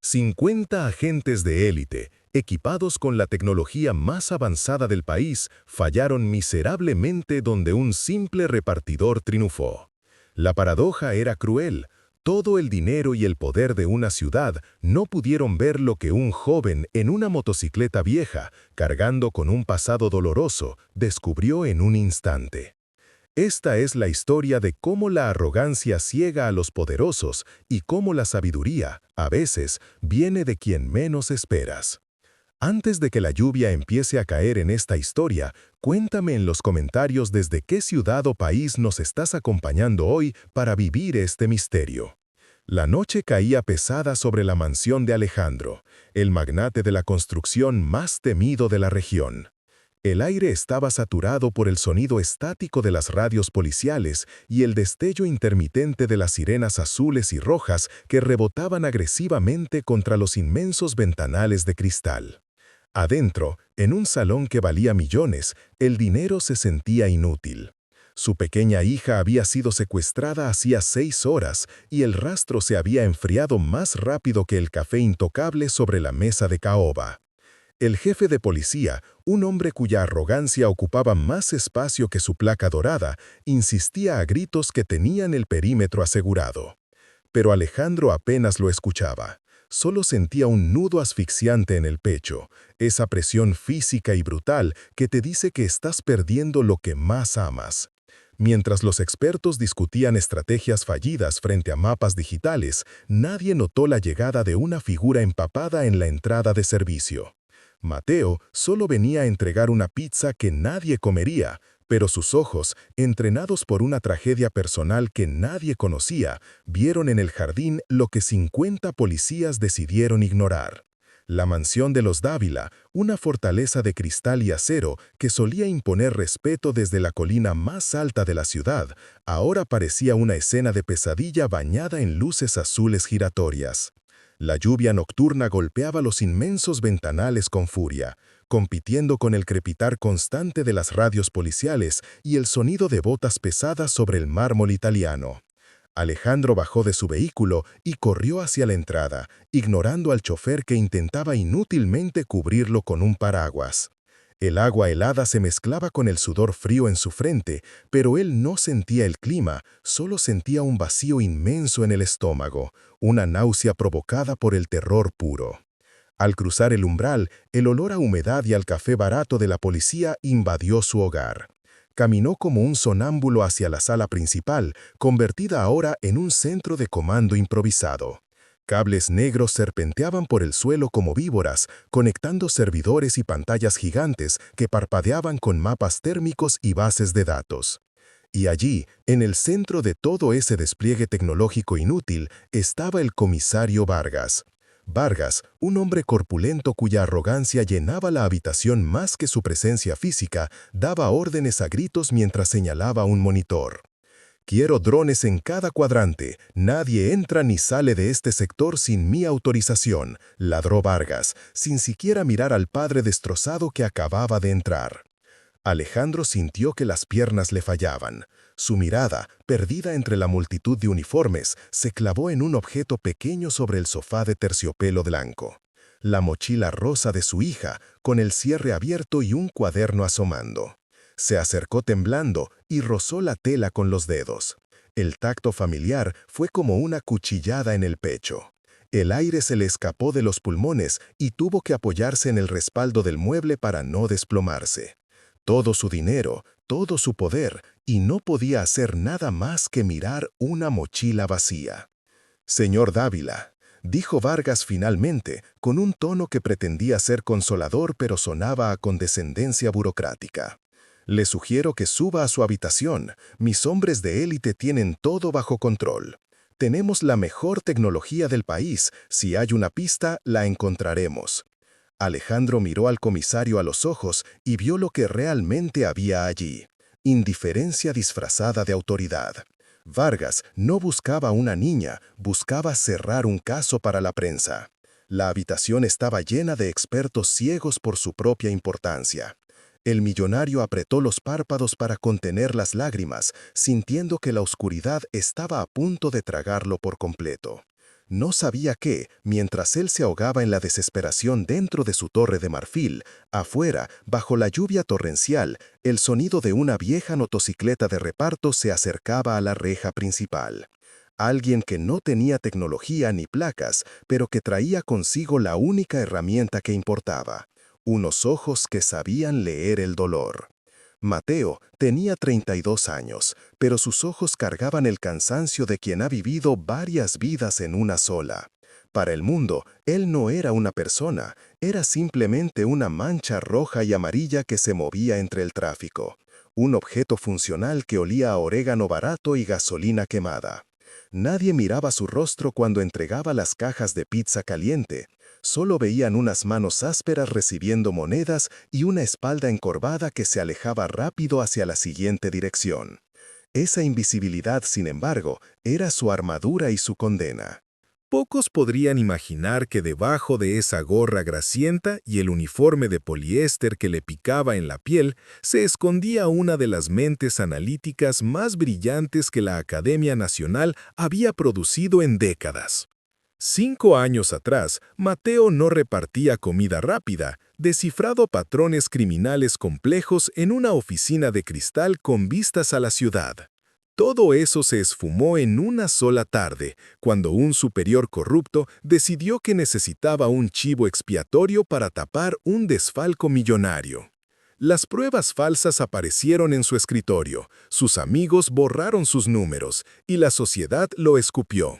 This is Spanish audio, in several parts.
50 agentes de élite, equipados con la tecnología más avanzada del país, fallaron miserablemente donde un simple repartidor triunfó. La paradoja era cruel. Todo el dinero y el poder de una ciudad no pudieron ver lo que un joven en una motocicleta vieja, cargando con un pasado doloroso, descubrió en un instante. Esta es la historia de cómo la arrogancia ciega a los poderosos y cómo la sabiduría, a veces, viene de quien menos esperas. Antes de que la lluvia empiece a caer en esta historia, cuéntame en los comentarios desde qué ciudad o país nos estás acompañando hoy para vivir este misterio. La noche caía pesada sobre la mansión de Alejandro, el magnate de la construcción más temido de la región. El aire estaba saturado por el sonido estático de las radios policiales y el destello intermitente de las sirenas azules y rojas que rebotaban agresivamente contra los inmensos ventanales de cristal. Adentro, en un salón que valía millones, el dinero se sentía inútil. Su pequeña hija había sido secuestrada hacía 6 horas y el rastro se había enfriado más rápido que el café intocable sobre la mesa de caoba. El jefe de policía, un hombre cuya arrogancia ocupaba más espacio que su placa dorada, insistía a gritos que tenían el perímetro asegurado. Pero Alejandro apenas lo escuchaba. Solo sentía un nudo asfixiante en el pecho, esa presión física y brutal que te dice que estás perdiendo lo que más amas. Mientras los expertos discutían estrategias fallidas frente a mapas digitales, nadie notó la llegada de una figura empapada en la entrada de servicio. Mateo solo venía a entregar una pizza que nadie comería, pero sus ojos, entrenados por una tragedia personal que nadie conocía, vieron en el jardín lo que 50 policías decidieron ignorar. La mansión de los Dávila, una fortaleza de cristal y acero que solía imponer respeto desde la colina más alta de la ciudad, ahora parecía una escena de pesadilla bañada en luces azules giratorias. La lluvia nocturna golpeaba los inmensos ventanales con furia, compitiendo con el crepitar constante de las radios policiales y el sonido de botas pesadas sobre el mármol italiano. Alejandro bajó de su vehículo y corrió hacia la entrada, ignorando al chofer que intentaba inútilmente cubrirlo con un paraguas. El agua helada se mezclaba con el sudor frío en su frente, pero él no sentía el clima, solo sentía un vacío inmenso en el estómago, una náusea provocada por el terror puro. Al cruzar el umbral, el olor a humedad y al café barato de la policía invadió su hogar. Caminó como un sonámbulo hacia la sala principal, convertida ahora en un centro de comando improvisado. Cables negros serpenteaban por el suelo como víboras, conectando servidores y pantallas gigantes que parpadeaban con mapas térmicos y bases de datos. Y allí, en el centro de todo ese despliegue tecnológico inútil, estaba el comisario Vargas. Vargas, un hombre corpulento cuya arrogancia llenaba la habitación más que su presencia física, daba órdenes a gritos mientras señalaba un monitor. Quiero drones en cada cuadrante. Nadie entra ni sale de este sector sin mi autorización, ladró Vargas, sin siquiera mirar al padre destrozado que acababa de entrar. Alejandro sintió que las piernas le fallaban. Su mirada, perdida entre la multitud de uniformes, se clavó en un objeto pequeño sobre el sofá de terciopelo blanco. La mochila rosa de su hija, con el cierre abierto y un cuaderno asomando. Se acercó temblando y rozó la tela con los dedos. El tacto familiar fue como una cuchillada en el pecho. El aire se le escapó de los pulmones y tuvo que apoyarse en el respaldo del mueble para no desplomarse. Todo su dinero, todo su poder, y no podía hacer nada más que mirar una mochila vacía. «Señor Dávila», dijo Vargas finalmente, con un tono que pretendía ser consolador pero sonaba a condescendencia burocrática. «Le sugiero que suba a su habitación. Mis hombres de élite tienen todo bajo control. Tenemos la mejor tecnología del país. Si hay una pista, la encontraremos». Alejandro miró al comisario a los ojos y vio lo que realmente había allí. Indiferencia disfrazada de autoridad. Vargas no buscaba una niña, buscaba cerrar un caso para la prensa. La habitación estaba llena de expertos ciegos por su propia importancia. El millonario apretó los párpados para contener las lágrimas, sintiendo que la oscuridad estaba a punto de tragarlo por completo. No sabía que, mientras él se ahogaba en la desesperación dentro de su torre de marfil, afuera, bajo la lluvia torrencial, el sonido de una vieja motocicleta de reparto se acercaba a la reja principal. Alguien que no tenía tecnología ni placas, pero que traía consigo la única herramienta que importaba: unos ojos que sabían leer el dolor. Mateo tenía 32 años, pero sus ojos cargaban el cansancio de quien ha vivido varias vidas en una sola. Para el mundo, él no era una persona, era simplemente una mancha roja y amarilla que se movía entre el tráfico. Un objeto funcional que olía a orégano barato y gasolina quemada. Nadie miraba su rostro cuando entregaba las cajas de pizza caliente. Solo veían unas manos ásperas recibiendo monedas y una espalda encorvada que se alejaba rápido hacia la siguiente dirección. Esa invisibilidad, sin embargo, era su armadura y su condena. Pocos podrían imaginar que debajo de esa gorra grasienta y el uniforme de poliéster que le picaba en la piel, se escondía una de las mentes analíticas más brillantes que la Academia Nacional había producido en décadas. 5 años atrás, Mateo no repartía comida rápida, descifrado patrones criminales complejos en una oficina de cristal con vistas a la ciudad. Todo eso se esfumó en una sola tarde, cuando un superior corrupto decidió que necesitaba un chivo expiatorio para tapar un desfalco millonario. Las pruebas falsas aparecieron en su escritorio, sus amigos borraron sus números, y la sociedad lo escupió.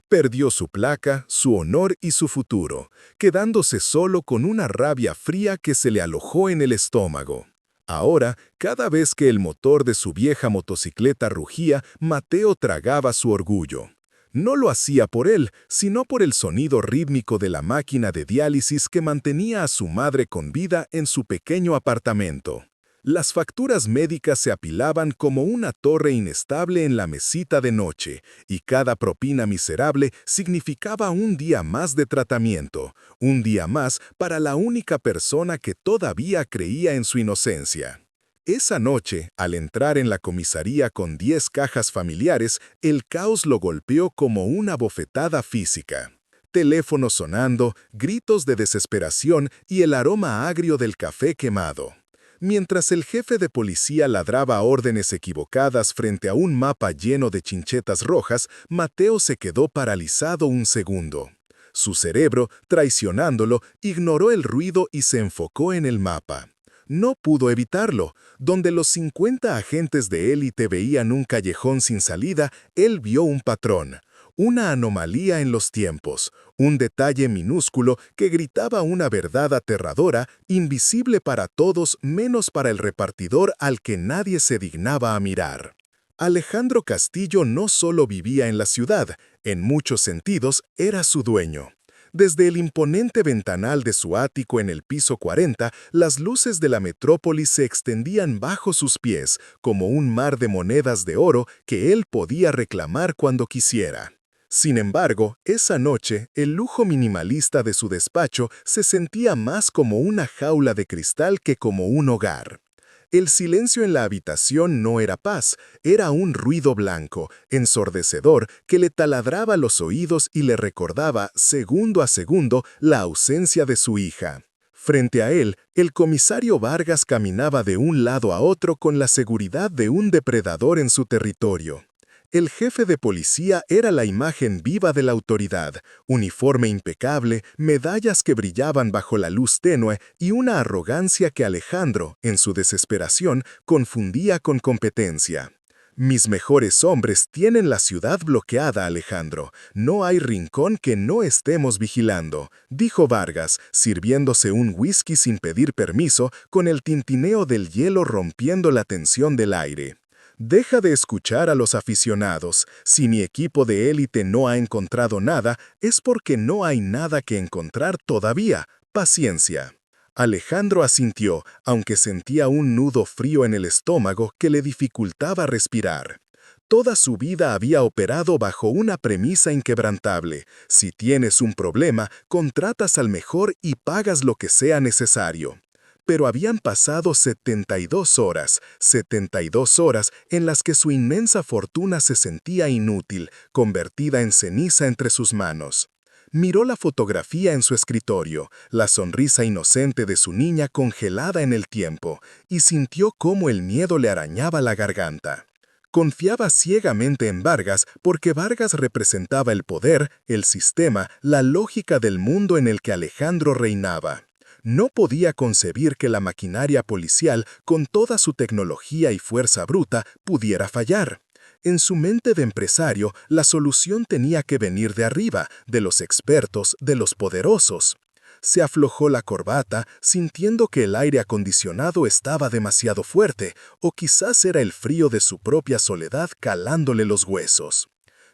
Perdió su placa, su honor y su futuro, quedándose solo con una rabia fría que se le alojó en el estómago. Ahora, cada vez que el motor de su vieja motocicleta rugía, Mateo tragaba su orgullo. No lo hacía por él, sino por el sonido rítmico de la máquina de diálisis que mantenía a su madre con vida en su pequeño apartamento. Las facturas médicas se apilaban como una torre inestable en la mesita de noche, y cada propina miserable significaba un día más de tratamiento, un día más para la única persona que todavía creía en su inocencia. Esa noche, al entrar en la comisaría con 10 cajas familiares, el caos lo golpeó como una bofetada física. Teléfono sonando, gritos de desesperación y el aroma agrio del café quemado. Mientras el jefe de policía ladraba órdenes equivocadas frente a un mapa lleno de chinchetas rojas, Mateo se quedó paralizado un segundo. Su cerebro, traicionándolo, ignoró el ruido y se enfocó en el mapa. No pudo evitarlo. Donde los 50 agentes de élite veían un callejón sin salida, él vio un patrón. Una anomalía en los tiempos, un detalle minúsculo que gritaba una verdad aterradora, invisible para todos menos para el repartidor al que nadie se dignaba a mirar. Alejandro Castillo no solo vivía en la ciudad, en muchos sentidos era su dueño. Desde el imponente ventanal de su ático en el piso 40, las luces de la metrópolis se extendían bajo sus pies, como un mar de monedas de oro que él podía reclamar cuando quisiera. Sin embargo, esa noche, el lujo minimalista de su despacho se sentía más como una jaula de cristal que como un hogar. El silencio en la habitación no era paz, era un ruido blanco, ensordecedor, que le taladraba los oídos y le recordaba, segundo a segundo, la ausencia de su hija. Frente a él, el comisario Vargas caminaba de un lado a otro con la seguridad de un depredador en su territorio. El jefe de policía era la imagen viva de la autoridad, uniforme impecable, medallas que brillaban bajo la luz tenue y una arrogancia que Alejandro, en su desesperación, confundía con competencia. Mis mejores hombres tienen la ciudad bloqueada, Alejandro. No hay rincón que no estemos vigilando, dijo Vargas, sirviéndose un whisky sin pedir permiso, con el tintineo del hielo rompiendo la tensión del aire. Deja de escuchar a los aficionados. Si mi equipo de élite no ha encontrado nada, es porque no hay nada que encontrar todavía. Paciencia. Alejandro asintió, aunque sentía un nudo frío en el estómago que le dificultaba respirar. Toda su vida había operado bajo una premisa inquebrantable. Si tienes un problema, contratas al mejor y pagas lo que sea necesario. Pero habían pasado 72 horas en las que su inmensa fortuna se sentía inútil, convertida en ceniza entre sus manos. Miró la fotografía en su escritorio, la sonrisa inocente de su niña congelada en el tiempo, y sintió cómo el miedo le arañaba la garganta. Confiaba ciegamente en Vargas porque Vargas representaba el poder, el sistema, la lógica del mundo en el que Alejandro reinaba. No podía concebir que la maquinaria policial, con toda su tecnología y fuerza bruta, pudiera fallar. En su mente de empresario, la solución tenía que venir de arriba, de los expertos, de los poderosos. Se aflojó la corbata, sintiendo que el aire acondicionado estaba demasiado fuerte, o quizás era el frío de su propia soledad calándole los huesos.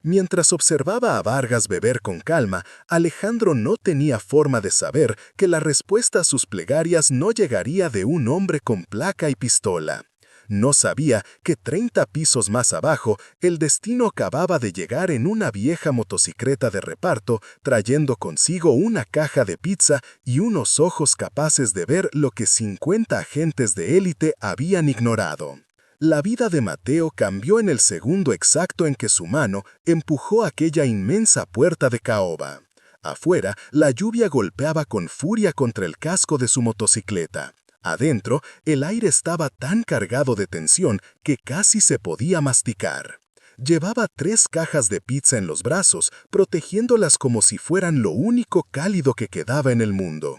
Mientras observaba a Vargas beber con calma, Alejandro no tenía forma de saber que la respuesta a sus plegarias no llegaría de un hombre con placa y pistola. No sabía que 30 pisos más abajo, el destino acababa de llegar en una vieja motocicleta de reparto, trayendo consigo una caja de pizza y unos ojos capaces de ver lo que 50 agentes de élite habían ignorado. La vida de Mateo cambió en el segundo exacto en que su mano empujó aquella inmensa puerta de caoba. Afuera, la lluvia golpeaba con furia contra el casco de su motocicleta. Adentro, el aire estaba tan cargado de tensión que casi se podía masticar. Llevaba 3 cajas de pizza en los brazos, protegiéndolas como si fueran lo único cálido que quedaba en el mundo.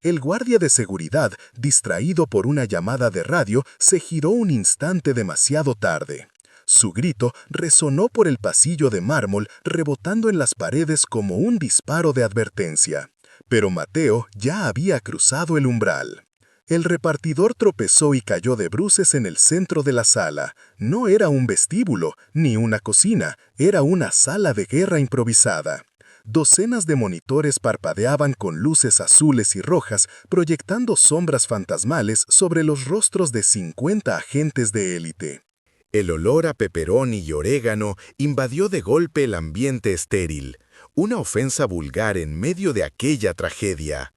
El guardia de seguridad, distraído por una llamada de radio, se giró un instante demasiado tarde. Su grito resonó por el pasillo de mármol, rebotando en las paredes como un disparo de advertencia. Pero Mateo ya había cruzado el umbral. El repartidor tropezó y cayó de bruces en el centro de la sala. No era un vestíbulo, ni una cocina, era una sala de guerra improvisada. Docenas de monitores parpadeaban con luces azules y rojas, proyectando sombras fantasmales sobre los rostros de 50 agentes de élite. El olor a pepperoni y orégano invadió de golpe el ambiente estéril, una ofensa vulgar en medio de aquella tragedia.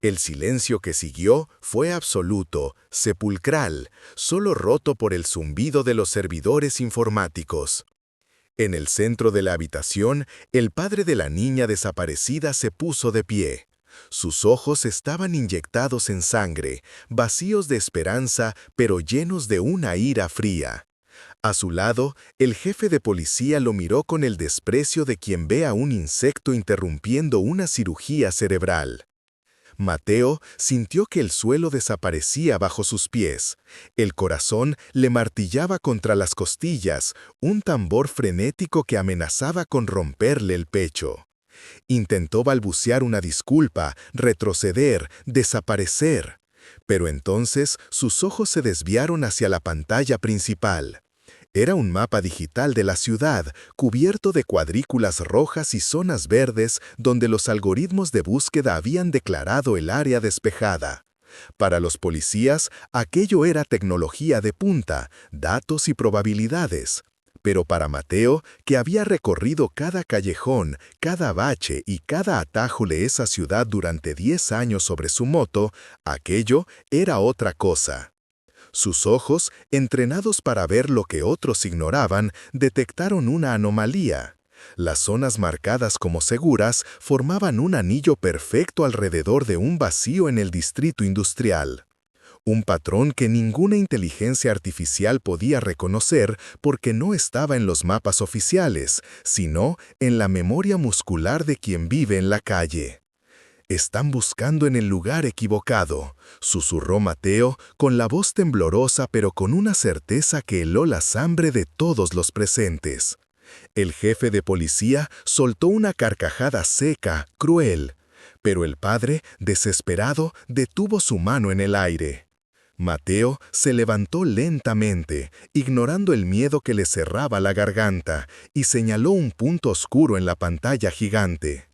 El silencio que siguió fue absoluto, sepulcral, solo roto por el zumbido de los servidores informáticos. En el centro de la habitación, el padre de la niña desaparecida se puso de pie. Sus ojos estaban inyectados en sangre, vacíos de esperanza, pero llenos de una ira fría. A su lado, el jefe de policía lo miró con el desprecio de quien ve a un insecto interrumpiendo una cirugía cerebral. Mateo sintió que el suelo desaparecía bajo sus pies. El corazón le martillaba contra las costillas, un tambor frenético que amenazaba con romperle el pecho. Intentó balbucear una disculpa, retroceder, desaparecer. Pero entonces sus ojos se desviaron hacia la pantalla principal. Era un mapa digital de la ciudad, cubierto de cuadrículas rojas y zonas verdes donde los algoritmos de búsqueda habían declarado el área despejada. Para los policías, aquello era tecnología de punta, datos y probabilidades. Pero para Mateo, que había recorrido cada callejón, cada bache y cada atajo de esa ciudad durante 10 años sobre su moto, aquello era otra cosa. Sus ojos, entrenados para ver lo que otros ignoraban, detectaron una anomalía. Las zonas marcadas como seguras formaban un anillo perfecto alrededor de un vacío en el distrito industrial. Un patrón que ninguna inteligencia artificial podía reconocer porque no estaba en los mapas oficiales, sino en la memoria muscular de quien vive en la calle. «Están buscando en el lugar equivocado», susurró Mateo con la voz temblorosa pero con una certeza que heló la sangre de todos los presentes. El jefe de policía soltó una carcajada seca, cruel, pero el padre, desesperado, detuvo su mano en el aire. Mateo se levantó lentamente, ignorando el miedo que le cerraba la garganta, y señaló un punto oscuro en la pantalla gigante.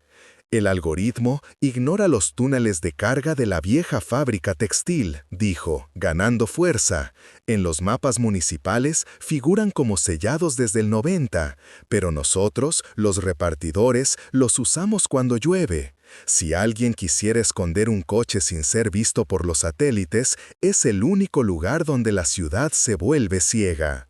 «El algoritmo ignora los túneles de carga de la vieja fábrica textil», dijo, ganando fuerza. «En los mapas municipales figuran como sellados desde el 90, pero nosotros, los repartidores, los usamos cuando llueve. Si alguien quisiera esconder un coche sin ser visto por los satélites, es el único lugar donde la ciudad se vuelve ciega.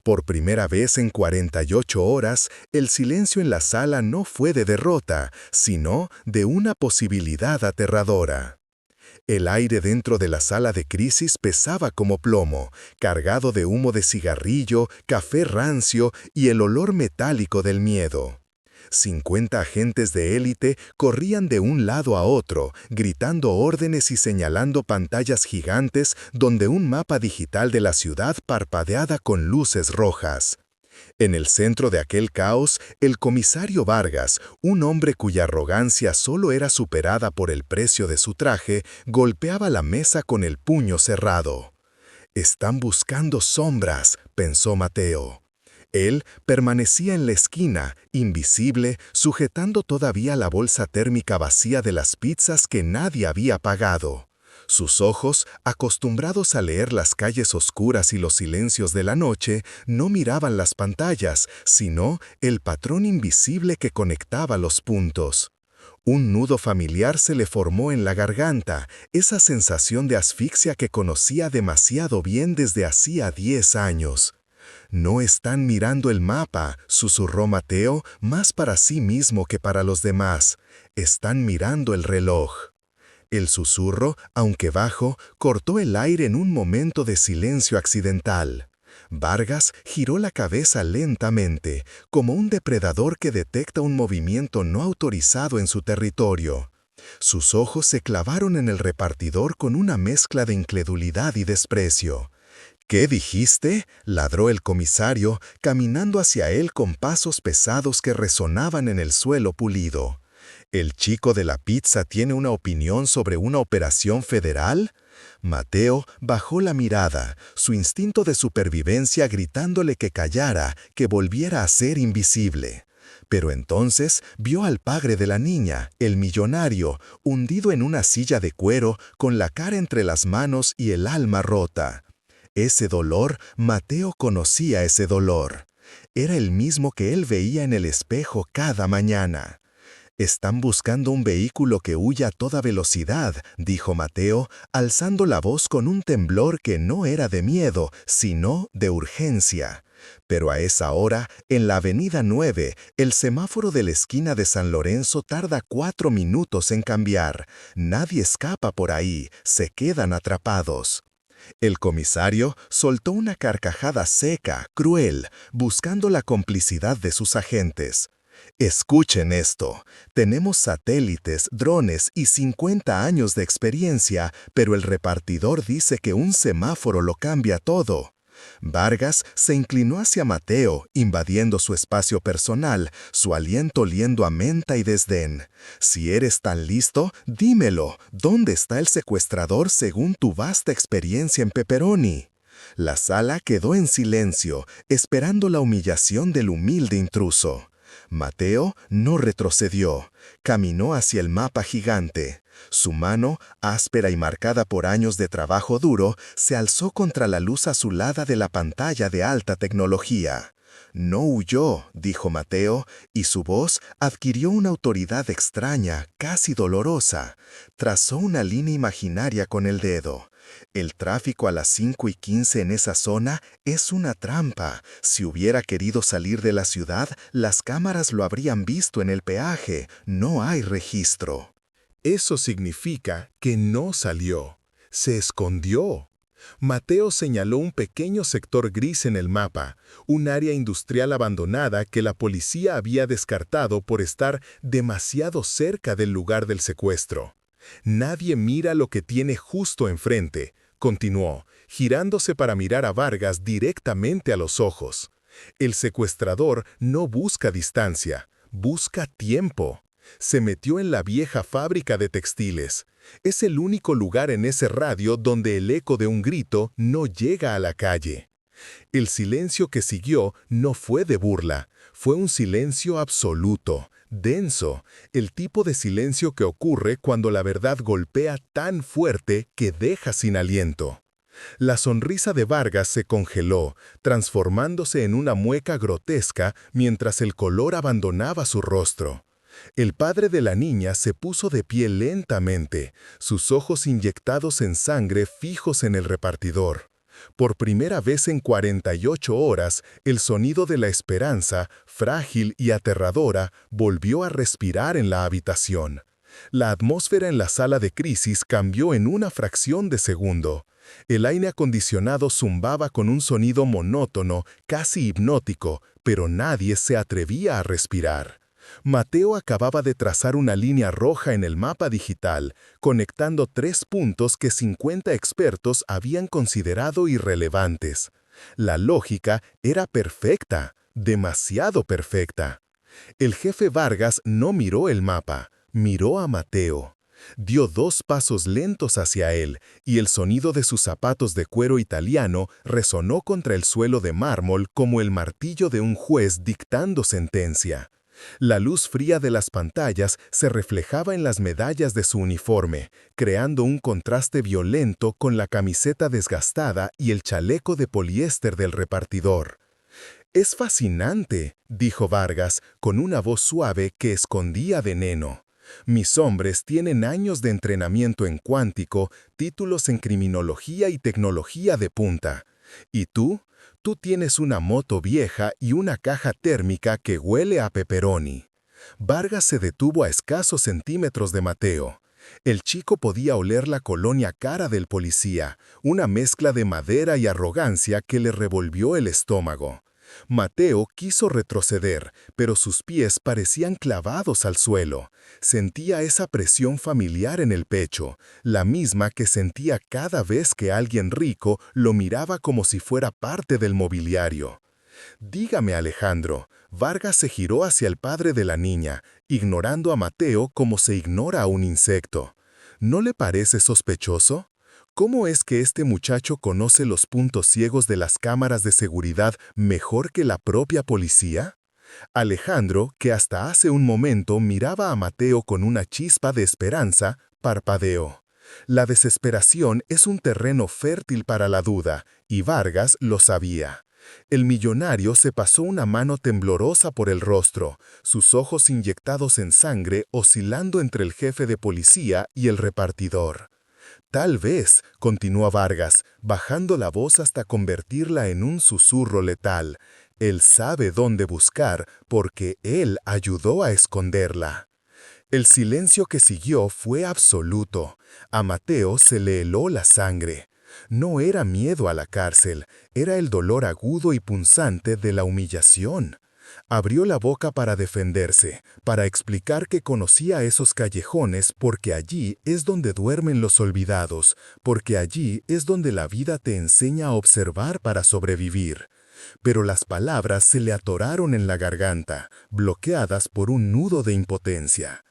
Por primera vez en 48 horas, el silencio en la sala no fue de derrota, sino de una posibilidad aterradora. El aire dentro de la sala de crisis pesaba como plomo, cargado de humo de cigarrillo, café rancio y el olor metálico del miedo. 50 agentes de élite corrían de un lado a otro, gritando órdenes y señalando pantallas gigantes donde un mapa digital de la ciudad parpadeaba con luces rojas. En el centro de aquel caos, el comisario Vargas, un hombre cuya arrogancia solo era superada por el precio de su traje, golpeaba la mesa con el puño cerrado. «Están buscando sombras», pensó Mateo. Él permanecía en la esquina, invisible, sujetando todavía la bolsa térmica vacía de las pizzas que nadie había pagado. Sus ojos, acostumbrados a leer las calles oscuras y los silencios de la noche, no miraban las pantallas, sino el patrón invisible que conectaba los puntos. Un nudo familiar se le formó en la garganta, esa sensación de asfixia que conocía demasiado bien desde hacía 10 años. «No están mirando el mapa», susurró Mateo, más para sí mismo que para los demás. «Están mirando el reloj». El susurro, aunque bajo, cortó el aire en un momento de silencio accidental. Vargas giró la cabeza lentamente, como un depredador que detecta un movimiento no autorizado en su territorio. Sus ojos se clavaron en el repartidor con una mezcla de incredulidad y desprecio. «¿Qué dijiste?», ladró el comisario, caminando hacia él con pasos pesados que resonaban en el suelo pulido. «¿El chico de la pizza tiene una opinión sobre una operación federal?». Mateo bajó la mirada, su instinto de supervivencia gritándole que callara, que volviera a ser invisible. Pero entonces vio al padre de la niña, el millonario, hundido en una silla de cuero, con la cara entre las manos y el alma rota. Ese dolor, Mateo conocía ese dolor. Era el mismo que él veía en el espejo cada mañana. «Están buscando un vehículo que huya a toda velocidad», dijo Mateo, alzando la voz con un temblor que no era de miedo, sino de urgencia. Pero a esa hora, en la avenida 9, el semáforo de la esquina de San Lorenzo tarda 4 minutos en cambiar. Nadie escapa por ahí, se quedan atrapados. El comisario soltó una carcajada seca, cruel, buscando la complicidad de sus agentes. «Escuchen esto. Tenemos satélites, drones y 50 años de experiencia, pero el repartidor dice que un semáforo lo cambia todo». Vargas se inclinó hacia Mateo, invadiendo su espacio personal, su aliento oliendo a menta y desdén. «Si eres tan listo, dímelo. ¿Dónde está el secuestrador según tu vasta experiencia en Pepperoni?». La sala quedó en silencio, esperando la humillación del humilde intruso. Mateo no retrocedió, caminó hacia el mapa gigante. Su mano, áspera y marcada por años de trabajo duro, se alzó contra la luz azulada de la pantalla de alta tecnología. «No huyó», dijo Mateo, y su voz adquirió una autoridad extraña, casi dolorosa. Trazó una línea imaginaria con el dedo. «El tráfico a las 5:15 en esa zona es una trampa. Si hubiera querido salir de la ciudad, las cámaras lo habrían visto en el peaje. No hay registro». Eso significa que no salió, se escondió. Mateo señaló un pequeño sector gris en el mapa, un área industrial abandonada que la policía había descartado por estar demasiado cerca del lugar del secuestro. «Nadie mira lo que tiene justo enfrente», continuó, girándose para mirar a Vargas directamente a los ojos. «El secuestrador no busca distancia, busca tiempo». Se metió en la vieja fábrica de textiles. Es el único lugar en ese radio donde el eco de un grito no llega a la calle. El silencio que siguió no fue de burla, fue un silencio absoluto, denso, el tipo de silencio que ocurre cuando la verdad golpea tan fuerte que deja sin aliento. La sonrisa de Vargas se congeló, transformándose en una mueca grotesca mientras el color abandonaba su rostro. El padre de la niña se puso de pie lentamente, sus ojos inyectados en sangre fijos en el repartidor. Por primera vez en 48 horas, el sonido de la esperanza, frágil y aterradora, volvió a respirar en la habitación. La atmósfera en la sala de crisis cambió en una fracción de segundo. El aire acondicionado zumbaba con un sonido monótono, casi hipnótico, pero nadie se atrevía a respirar. Mateo acababa de trazar una línea roja en el mapa digital, conectando 3 puntos que 50 expertos habían considerado irrelevantes. La lógica era perfecta, demasiado perfecta. El jefe Vargas no miró el mapa, miró a Mateo. Dio 2 pasos lentos hacia él, y el sonido de sus zapatos de cuero italiano resonó contra el suelo de mármol como el martillo de un juez dictando sentencia. La luz fría de las pantallas se reflejaba en las medallas de su uniforme, creando un contraste violento con la camiseta desgastada y el chaleco de poliéster del repartidor. «Es fascinante», dijo Vargas, con una voz suave que escondía veneno. «Mis hombres tienen años de entrenamiento en cuántico, títulos en criminología y tecnología de punta. ¿Y tú? Tú tienes una moto vieja y una caja térmica que huele a pepperoni». Vargas se detuvo a escasos centímetros de Mateo. El chico podía oler la colonia cara del policía, una mezcla de madera y arrogancia que le revolvió el estómago. Mateo quiso retroceder, pero sus pies parecían clavados al suelo. Sentía esa presión familiar en el pecho, la misma que sentía cada vez que alguien rico lo miraba como si fuera parte del mobiliario. «Dígame, Alejandro». Vargas se giró hacia el padre de la niña, ignorando a Mateo como se ignora a un insecto. «¿No le parece sospechoso? ¿Cómo es que este muchacho conoce los puntos ciegos de las cámaras de seguridad mejor que la propia policía?» Alejandro, que hasta hace un momento miraba a Mateo con una chispa de esperanza, parpadeó. La desesperación es un terreno fértil para la duda, y Vargas lo sabía. El millonario se pasó una mano temblorosa por el rostro, sus ojos inyectados en sangre oscilando entre el jefe de policía y el repartidor. «Tal vez», continuó Vargas, bajando la voz hasta convertirla en un susurro letal, «él sabe dónde buscar porque él ayudó a esconderla». El silencio que siguió fue absoluto. A Mateo se le heló la sangre. No era miedo a la cárcel, era el dolor agudo y punzante de la humillación. Abrió la boca para defenderse, para explicar que conocía esos callejones porque allí es donde duermen los olvidados, porque allí es donde la vida te enseña a observar para sobrevivir. Pero las palabras se le atoraron en la garganta, bloqueadas por un nudo de impotencia.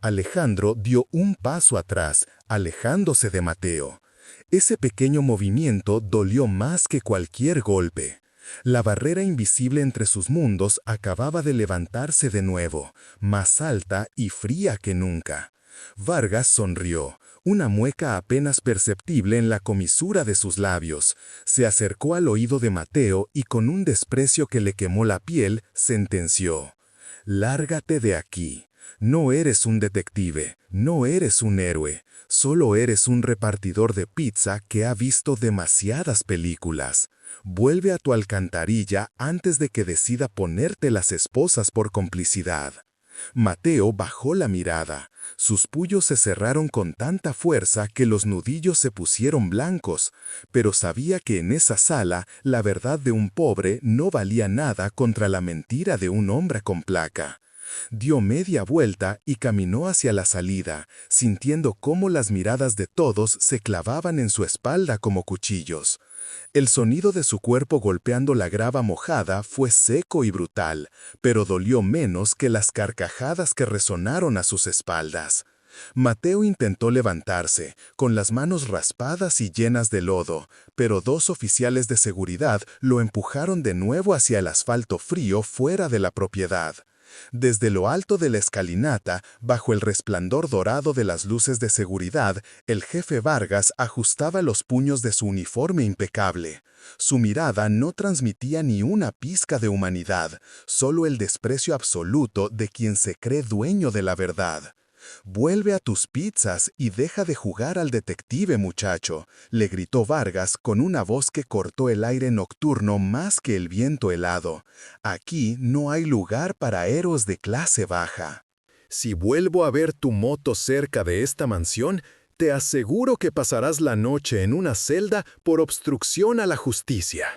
Alejandro dio un paso atrás, alejándose de Mateo. Ese pequeño movimiento dolió más que cualquier golpe. La barrera invisible entre sus mundos acababa de levantarse de nuevo, más alta y fría que nunca. Vargas sonrió, una mueca apenas perceptible en la comisura de sus labios. Se acercó al oído de Mateo y con un desprecio que le quemó la piel, sentenció: «Lárgate de aquí. No eres un detective, no eres un héroe, solo eres un repartidor de pizza que ha visto demasiadas películas. Vuelve a tu alcantarilla antes de que decida ponerte las esposas por complicidad». Mateo bajó la mirada. Sus puños se cerraron con tanta fuerza que los nudillos se pusieron blancos, pero sabía que en esa sala la verdad de un pobre no valía nada contra la mentira de un hombre con placa. Dio media vuelta y caminó hacia la salida, sintiendo cómo las miradas de todos se clavaban en su espalda como cuchillos. El sonido de su cuerpo golpeando la grava mojada fue seco y brutal, pero dolió menos que las carcajadas que resonaron a sus espaldas. Mateo intentó levantarse, con las manos raspadas y llenas de lodo, pero 2 oficiales de seguridad lo empujaron de nuevo hacia el asfalto frío fuera de la propiedad. Desde lo alto de la escalinata, bajo el resplandor dorado de las luces de seguridad, el jefe Vargas ajustaba los puños de su uniforme impecable. Su mirada no transmitía ni una pizca de humanidad, solo el desprecio absoluto de quien se cree dueño de la verdad. «Vuelve a tus pizzas y deja de jugar al detective, muchacho», le gritó Vargas con una voz que cortó el aire nocturno más que el viento helado. «Aquí no hay lugar para héroes de clase baja». Si vuelvo a ver tu moto cerca de esta mansión, te aseguro que pasarás la noche en una celda por obstrucción a la justicia.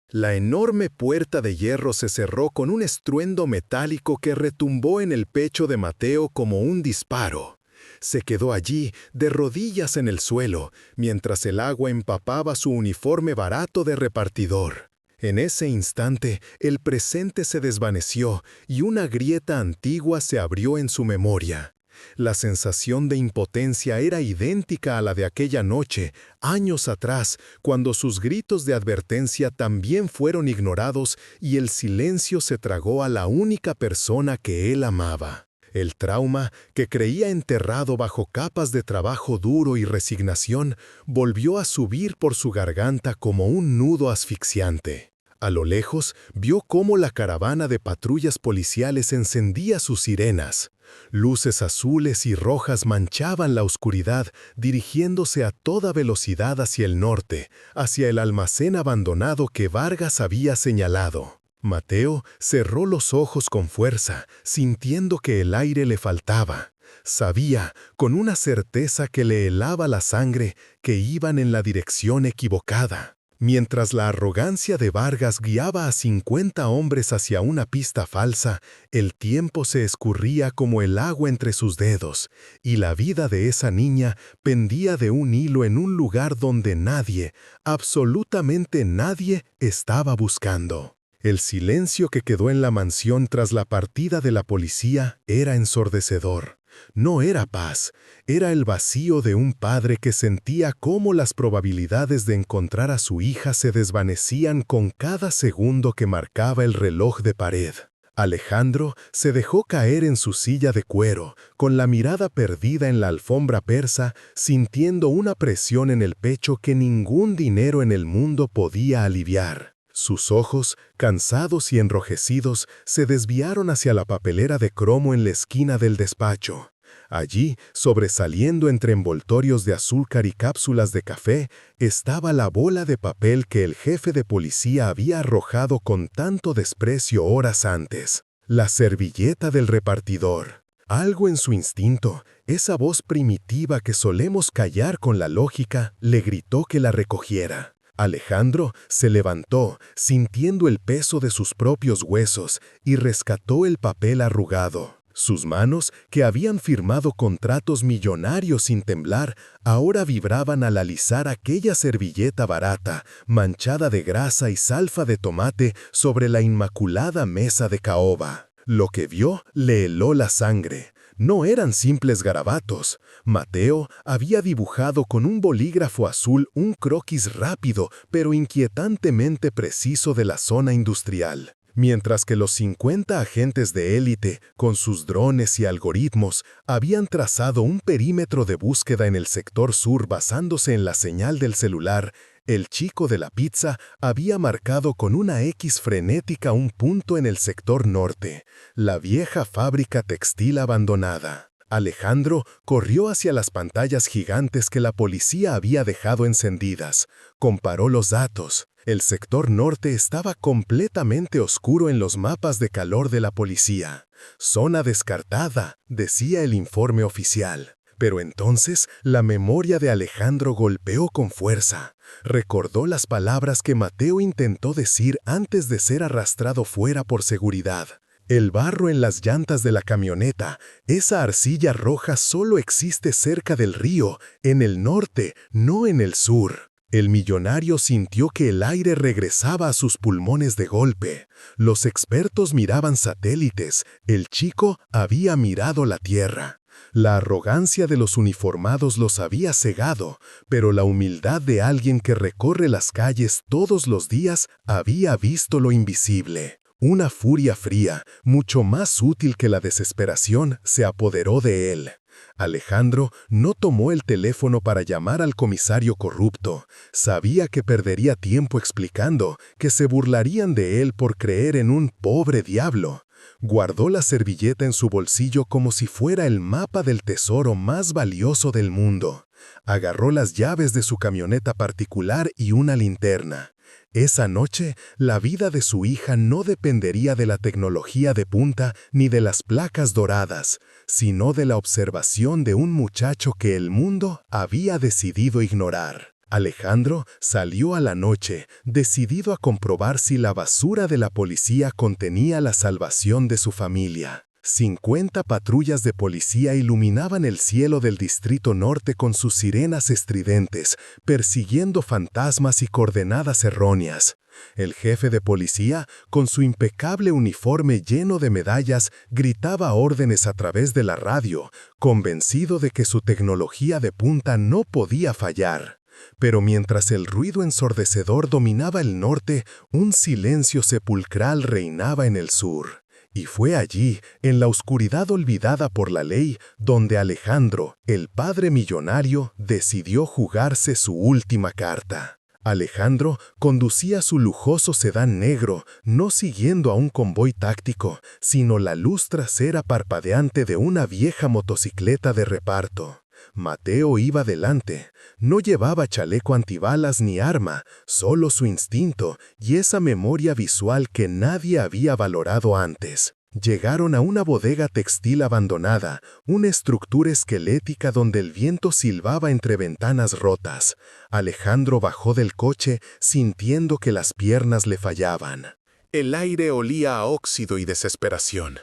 La enorme puerta de hierro se cerró con un estruendo metálico que retumbó en el pecho de Mateo como un disparo. Se quedó allí, de rodillas en el suelo, mientras el agua empapaba su uniforme barato de repartidor. En ese instante, el presente se desvaneció y una grieta antigua se abrió en su memoria. La sensación de impotencia era idéntica a la de aquella noche, años atrás, cuando sus gritos de advertencia también fueron ignorados y el silencio se tragó a la única persona que él amaba. El trauma, que creía enterrado bajo capas de trabajo duro y resignación, volvió a subir por su garganta como un nudo asfixiante. A lo lejos, vio cómo la caravana de patrullas policiales encendía sus sirenas. Luces azules y rojas manchaban la oscuridad, dirigiéndose a toda velocidad hacia el norte, hacia el almacén abandonado que Vargas había señalado. Mateo cerró los ojos con fuerza, sintiendo que el aire le faltaba. Sabía, con una certeza que le helaba la sangre, que iban en la dirección equivocada. Mientras la arrogancia de Vargas guiaba a 50 hombres hacia una pista falsa, el tiempo se escurría como el agua entre sus dedos, y la vida de esa niña pendía de un hilo en un lugar donde nadie, absolutamente nadie, estaba buscando. El silencio que quedó en la mansión tras la partida de la policía era ensordecedor. No era paz, era el vacío de un padre que sentía cómo las probabilidades de encontrar a su hija se desvanecían con cada segundo que marcaba el reloj de pared. Alejandro se dejó caer en su silla de cuero, con la mirada perdida en la alfombra persa, sintiendo una presión en el pecho que ningún dinero en el mundo podía aliviar. Sus ojos, cansados y enrojecidos, se desviaron hacia la papelera de cromo en la esquina del despacho. Allí, sobresaliendo entre envoltorios de azúcar y cápsulas de café, estaba la bola de papel que el jefe de policía había arrojado con tanto desprecio horas antes. La servilleta del repartidor. Algo en su instinto, esa voz primitiva que solemos callar con la lógica, le gritó que la recogiera. Alejandro se levantó, sintiendo el peso de sus propios huesos, y rescató el papel arrugado. Sus manos, que habían firmado contratos millonarios sin temblar, ahora vibraban al alisar aquella servilleta barata, manchada de grasa y salsa de tomate sobre la inmaculada mesa de caoba. Lo que vio le heló la sangre. No eran simples garabatos. Mateo había dibujado con un bolígrafo azul un croquis rápido pero inquietantemente preciso de la zona industrial. Mientras que los 50 agentes de élite, con sus drones y algoritmos, habían trazado un perímetro de búsqueda en el sector sur basándose en la señal del celular, el chico de la pizza había marcado con una X frenética un punto en el sector norte, la vieja fábrica textil abandonada. Alejandro corrió hacia las pantallas gigantes que la policía había dejado encendidas. Comparó los datos. El sector norte estaba completamente oscuro en los mapas de calor de la policía. Zona descartada, decía el informe oficial. Pero entonces la memoria de Alejandro golpeó con fuerza. Recordó las palabras que Mateo intentó decir antes de ser arrastrado fuera por seguridad. El barro en las llantas de la camioneta, esa arcilla roja solo existe cerca del río, en el norte, no en el sur. El millonario sintió que el aire regresaba a sus pulmones de golpe. Los expertos miraban satélites, el chico había mirado la tierra. La arrogancia de los uniformados los había cegado, pero la humildad de alguien que recorre las calles todos los días había visto lo invisible. Una furia fría, mucho más útil que la desesperación, se apoderó de él. Alejandro no tomó el teléfono para llamar al comisario corrupto. Sabía que perdería tiempo explicando, que se burlarían de él por creer en un pobre diablo. Guardó la servilleta en su bolsillo como si fuera el mapa del tesoro más valioso del mundo. Agarró las llaves de su camioneta particular y una linterna. Esa noche, la vida de su hija no dependería de la tecnología de punta ni de las placas doradas, sino de la observación de un muchacho que el mundo había decidido ignorar. Alejandro salió a la noche, decidido a comprobar si la basura de la policía contenía la salvación de su familia. 50 patrullas de policía iluminaban el cielo del Distrito Norte con sus sirenas estridentes, persiguiendo fantasmas y coordenadas erróneas. El jefe de policía, con su impecable uniforme lleno de medallas, gritaba órdenes a través de la radio, convencido de que su tecnología de punta no podía fallar. Pero mientras el ruido ensordecedor dominaba el norte, un silencio sepulcral reinaba en el sur. Y fue allí, en la oscuridad olvidada por la ley, donde Alejandro, el padre millonario, decidió jugarse su última carta. Alejandro conducía su lujoso sedán negro, no siguiendo a un convoy táctico, sino la luz trasera parpadeante de una vieja motocicleta de reparto. Mateo iba delante. No llevaba chaleco antibalas ni arma, solo su instinto y esa memoria visual que nadie había valorado antes. Llegaron a una bodega textil abandonada, una estructura esquelética donde el viento silbaba entre ventanas rotas. Alejandro bajó del coche sintiendo que las piernas le fallaban. El aire olía a óxido y desesperación.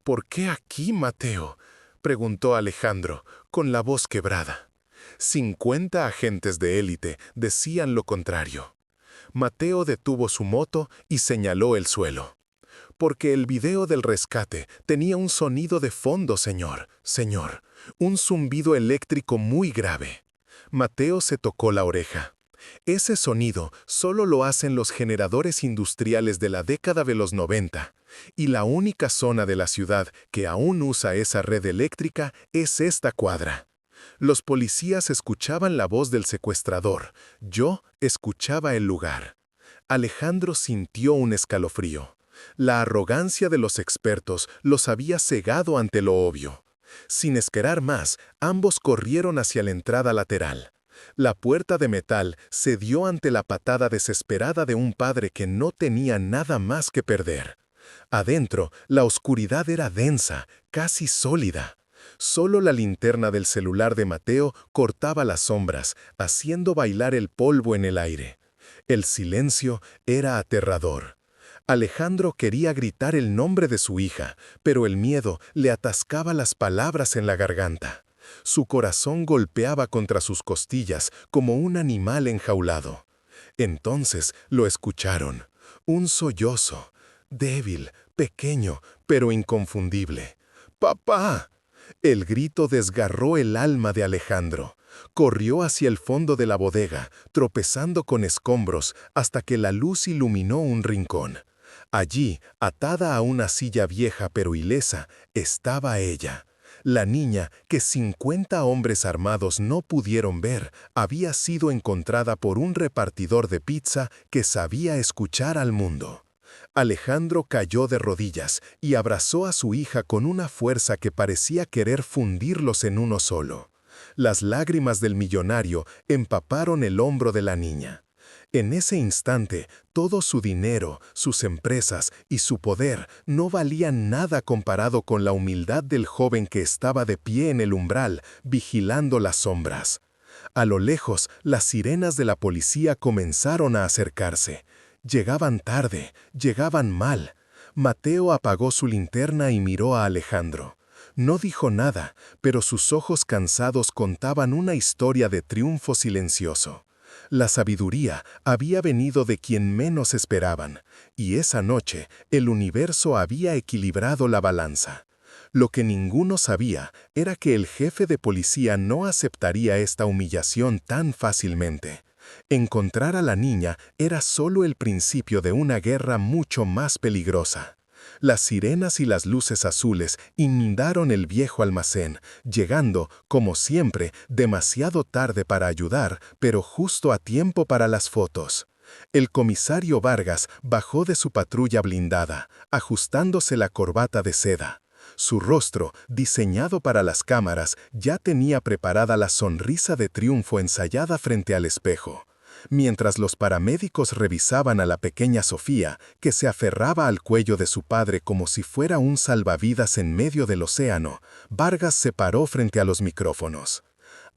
¿Por qué aquí, Mateo?, preguntó Alejandro, con la voz quebrada. 50 agentes de élite decían lo contrario. Mateo detuvo su moto y señaló el suelo. Porque el video del rescate tenía un sonido de fondo, señor, un zumbido eléctrico muy grave. Mateo se tocó la oreja. Ese sonido solo lo hacen los generadores industriales de la década de los 90, y la única zona de la ciudad que aún usa esa red eléctrica es esta cuadra. Los policías escuchaban la voz del secuestrador, yo escuchaba el lugar. Alejandro sintió un escalofrío. La arrogancia de los expertos los había cegado ante lo obvio. Sin esperar más, ambos corrieron hacia la entrada lateral. La puerta de metal cedió ante la patada desesperada de un padre que no tenía nada más que perder. Adentro, la oscuridad era densa, casi sólida. Solo la linterna del celular de Mateo cortaba las sombras, haciendo bailar el polvo en el aire. El silencio era aterrador. Alejandro quería gritar el nombre de su hija, pero el miedo le atascaba las palabras en la garganta. Su corazón golpeaba contra sus costillas como un animal enjaulado. Entonces lo escucharon. Un sollozo, débil, pequeño, pero inconfundible. ¡Papá! El grito desgarró el alma de Alejandro. Corrió hacia el fondo de la bodega, tropezando con escombros hasta que la luz iluminó un rincón. Allí, atada a una silla vieja pero ilesa, estaba ella. La niña, que 50 hombres armados no pudieron ver, había sido encontrada por un repartidor de pizza que sabía escuchar al mundo. Alejandro cayó de rodillas y abrazó a su hija con una fuerza que parecía querer fundirlos en uno solo. Las lágrimas del millonario empaparon el hombro de la niña. En ese instante, todo su dinero, sus empresas y su poder no valían nada comparado con la humildad del joven que estaba de pie en el umbral, vigilando las sombras. A lo lejos, las sirenas de la policía comenzaron a acercarse. Llegaban tarde, llegaban mal. Mateo apagó su linterna y miró a Alejandro. No dijo nada, pero sus ojos cansados contaban una historia de triunfo silencioso. La sabiduría había venido de quien menos esperaban, y esa noche el universo había equilibrado la balanza. Lo que ninguno sabía era que el jefe de policía no aceptaría esta humillación tan fácilmente. Encontrar a la niña era solo el principio de una guerra mucho más peligrosa. Las sirenas y las luces azules inundaron el viejo almacén, llegando, como siempre, demasiado tarde para ayudar, pero justo a tiempo para las fotos. El comisario Vargas bajó de su patrulla blindada, ajustándose la corbata de seda. Su rostro, diseñado para las cámaras, ya tenía preparada la sonrisa de triunfo ensayada frente al espejo. Mientras los paramédicos revisaban a la pequeña Sofía, que se aferraba al cuello de su padre como si fuera un salvavidas en medio del océano, Vargas se paró frente a los micrófonos.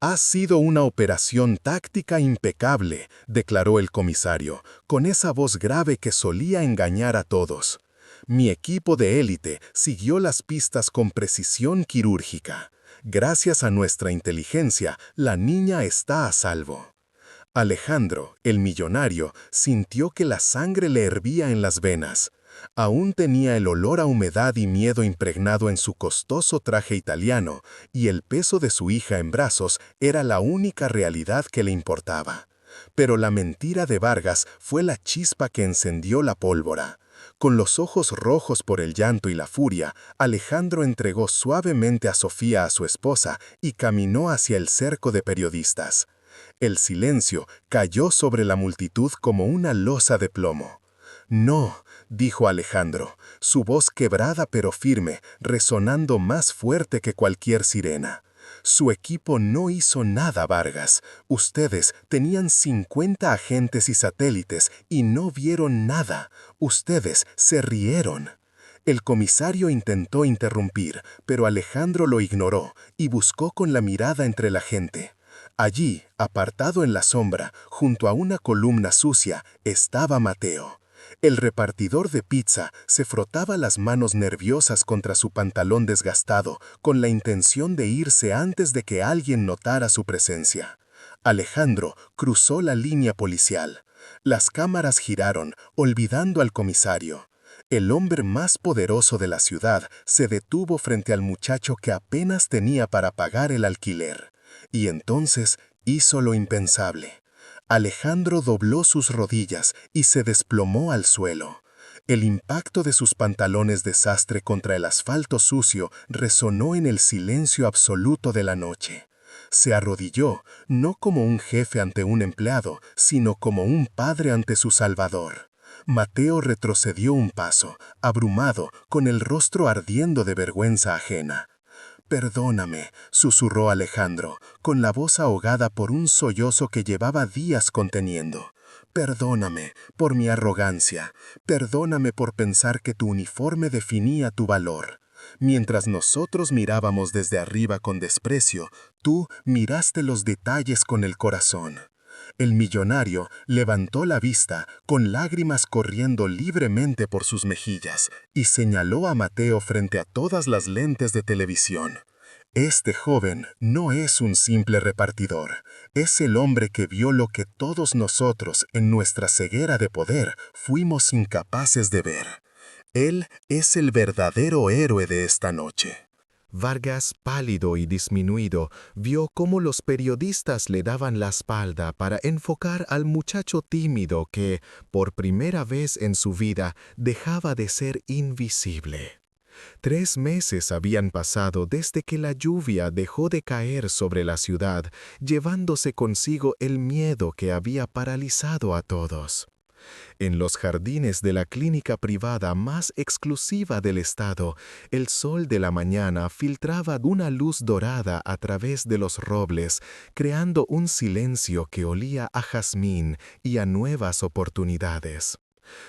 «Ha sido una operación táctica impecable», declaró el comisario, con esa voz grave que solía engañar a todos. «Mi equipo de élite siguió las pistas con precisión quirúrgica. Gracias a nuestra inteligencia, la niña está a salvo». Alejandro, el millonario, sintió que la sangre le hervía en las venas. Aún tenía el olor a humedad y miedo impregnado en su costoso traje italiano, y el peso de su hija en brazos era la única realidad que le importaba. Pero la mentira de Vargas fue la chispa que encendió la pólvora. Con los ojos rojos por el llanto y la furia, Alejandro entregó suavemente a Sofía a su esposa y caminó hacia el cerco de periodistas. El silencio cayó sobre la multitud como una losa de plomo. «No», dijo Alejandro, su voz quebrada pero firme, resonando más fuerte que cualquier sirena. «Su equipo no hizo nada, Vargas. Ustedes tenían 50 agentes y satélites y no vieron nada. Ustedes se rieron». El comisario intentó interrumpir, pero Alejandro lo ignoró y buscó con la mirada entre la gente. Allí, apartado en la sombra, junto a una columna sucia, estaba Mateo. El repartidor de pizza se frotaba las manos nerviosas contra su pantalón desgastado, con la intención de irse antes de que alguien notara su presencia. Alejandro cruzó la línea policial. Las cámaras giraron, olvidando al comisario. El hombre más poderoso de la ciudad se detuvo frente al muchacho que apenas tenía para pagar el alquiler. Y entonces hizo lo impensable. Alejandro dobló sus rodillas y se desplomó al suelo. El impacto de sus pantalones de sastre contra el asfalto sucio resonó en el silencio absoluto de la noche. Se arrodilló, no como un jefe ante un empleado, sino como un padre ante su salvador. Mateo retrocedió un paso, abrumado, con el rostro ardiendo de vergüenza ajena. «Perdóname», susurró Alejandro, con la voz ahogada por un sollozo que llevaba días conteniendo. «Perdóname por mi arrogancia. Perdóname por pensar que tu uniforme definía tu valor. Mientras nosotros mirábamos desde arriba con desprecio, tú miraste los detalles con el corazón». El millonario levantó la vista, con lágrimas corriendo libremente por sus mejillas, y señaló a Mateo frente a todas las lentes de televisión. «Este joven no es un simple repartidor. Es el hombre que vio lo que todos nosotros, en nuestra ceguera de poder, fuimos incapaces de ver. Él es el verdadero héroe de esta noche». Vargas, pálido y disminuido, vio cómo los periodistas le daban la espalda para enfocar al muchacho tímido que, por primera vez en su vida, dejaba de ser invisible. 3 meses habían pasado desde que la lluvia dejó de caer sobre la ciudad, llevándose consigo el miedo que había paralizado a todos. En los jardines de la clínica privada más exclusiva del estado, el sol de la mañana filtraba una luz dorada a través de los robles, creando un silencio que olía a jazmín y a nuevas oportunidades.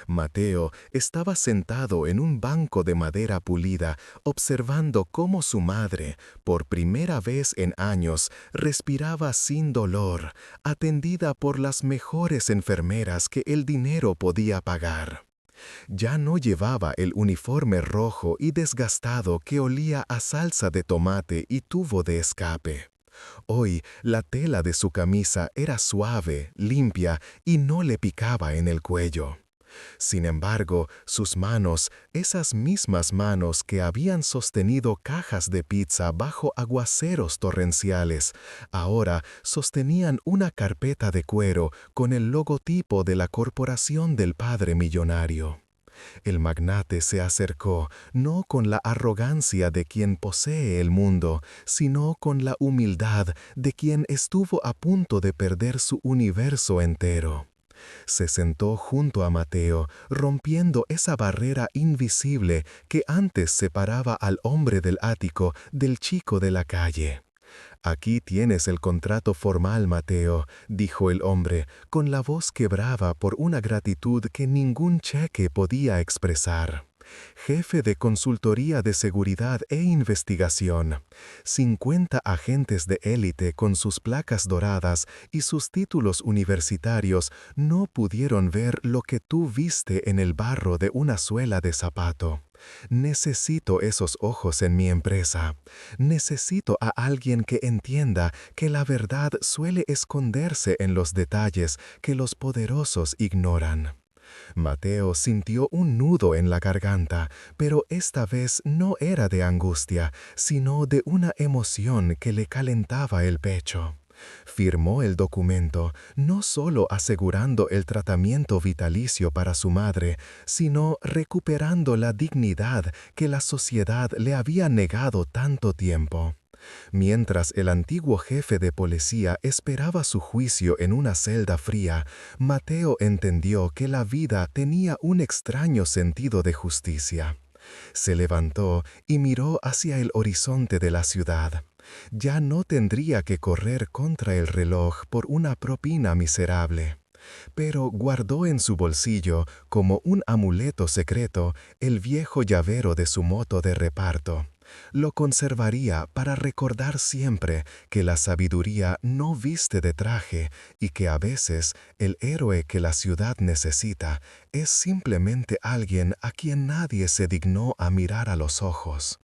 Mateo estaba sentado en un banco de madera pulida, observando cómo su madre, por primera vez en años, respiraba sin dolor, atendida por las mejores enfermeras que el dinero podía pagar. Ya no llevaba el uniforme rojo y desgastado que olía a salsa de tomate y tubo de escape. Hoy la tela de su camisa era suave, limpia y no le picaba en el cuello. Sin embargo, sus manos, esas mismas manos que habían sostenido cajas de pizza bajo aguaceros torrenciales, ahora sostenían una carpeta de cuero con el logotipo de la corporación del padre millonario. El magnate se acercó, no con la arrogancia de quien posee el mundo, sino con la humildad de quien estuvo a punto de perder su universo entero. Se sentó junto a Mateo, rompiendo esa barrera invisible que antes separaba al hombre del ático del chico de la calle. «Aquí tienes el contrato formal, Mateo», dijo el hombre, con la voz quebrada por una gratitud que ningún cheque podía expresar. Jefe de Consultoría de Seguridad e Investigación. 50 agentes de élite con sus placas doradas y sus títulos universitarios no pudieron ver lo que tú viste en el barro de una suela de zapato. Necesito esos ojos en mi empresa. Necesito a alguien que entienda que la verdad suele esconderse en los detalles que los poderosos ignoran. Mateo sintió un nudo en la garganta, pero esta vez no era de angustia, sino de una emoción que le calentaba el pecho. Firmó el documento, no solo asegurando el tratamiento vitalicio para su madre, sino recuperando la dignidad que la sociedad le había negado tanto tiempo. Mientras el antiguo jefe de policía esperaba su juicio en una celda fría, Mateo entendió que la vida tenía un extraño sentido de justicia. Se levantó y miró hacia el horizonte de la ciudad. Ya no tendría que correr contra el reloj por una propina miserable. Pero guardó en su bolsillo, como un amuleto secreto, el viejo llavero de su moto de reparto. Lo conservaría para recordar siempre que la sabiduría no viste de traje y que a veces el héroe que la ciudad necesita es simplemente alguien a quien nadie se dignó a mirar a los ojos.